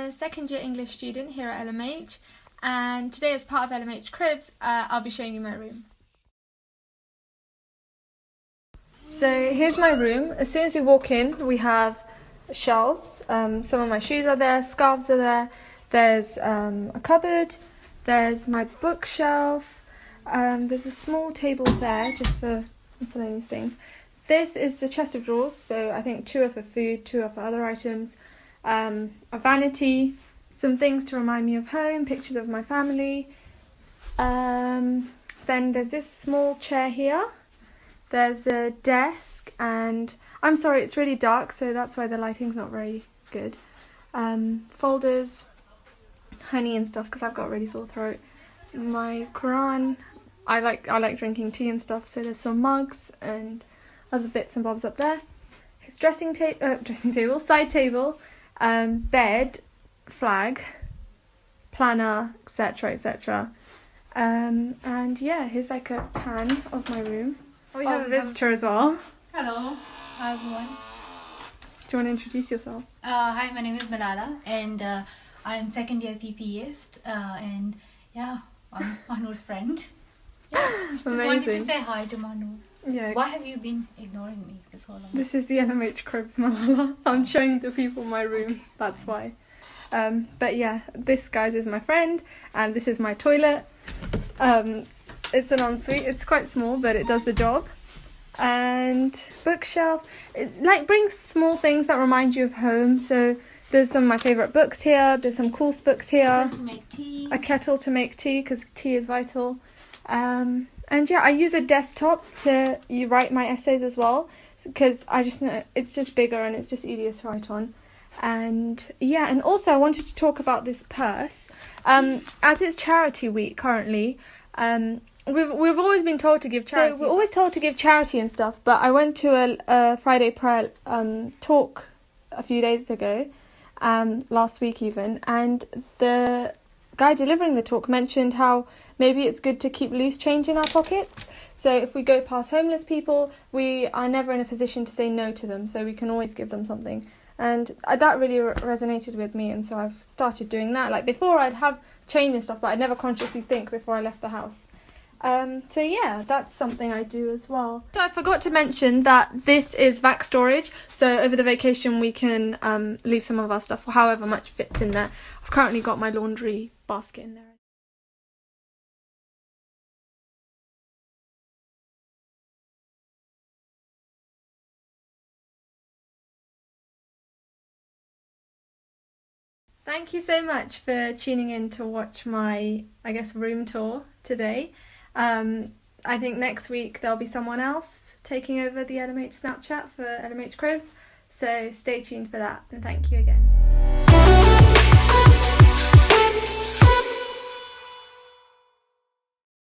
a second year English student here at LMH, and today as part of LMH Cribs, I'll be showing you my room. So here's my room. As soon as we walk in, we have shelves. Some of my shoes are there, scarves are there, there's a cupboard, there's my bookshelf, there's a small table there just for miscellaneous things. This is the chest of drawers, so I think 2 are for food, 2 are for other items. A vanity, some things to remind me of home, pictures of my family. Then there's this small chair here. There's a desk, and I'm sorry, it's really dark, so that's why the lighting's not very good. Folders, honey and stuff, because I've got a really sore throat. My Quran. I like drinking tea and stuff, so there's some mugs and other bits and bobs up there. His dressing table, side table, bed, flag, planner, etc, etc. And yeah, here's like a pan of my room. Oh, we have a visitor as well. Hello. Hi everyone. Do you want to introduce yourself? Hi, my name is Malala, and I am second year PPEist, and yeah, I'm Maah-Noor's friend. Yeah, just wanted to say hi to Maah-Noor. Yeah. Why have you been ignoring me for so long? This is the LMH Cribs, Malala. I'm showing the people my room, okay. That's why. But yeah, this, guys, is my friend, and this is my toilet. It's an ensuite. It's quite small, but it does the job. And bookshelf. It brings small things that remind you of home. So there's some of my favourite books here. There's some course books here. To make tea. A kettle to make tea, because tea is vital. And yeah, I use a desktop to write my essays as well, because I just know it's just bigger and it's just easier to write on. And yeah, and also I wanted to talk about this purse. As it's charity week currently, we've always been told to give charity. So we're always told to give charity and stuff, but I went to a Friday prayer talk a few days ago, last week even, and the guy delivering the talk mentioned how maybe it's good to keep loose change in our pockets. So if we go past homeless people, we are never in a position to say no to them, so we can always give them something. And that really resonated with me, and so I've started doing that. Like before, I'd have change and stuff, but I'd never consciously think before I left the house. So yeah, that's something I do as well. So I forgot to mention that this is vac storage. So over the vacation, we can leave some of our stuff, however much fits in there. I've currently got my laundry basket in there. Thank you so much for tuning in to watch my, I guess, room tour today. I think next week there'll be someone else taking over the LMH Snapchat for LMH Cribs, so stay tuned for that, and thank you again.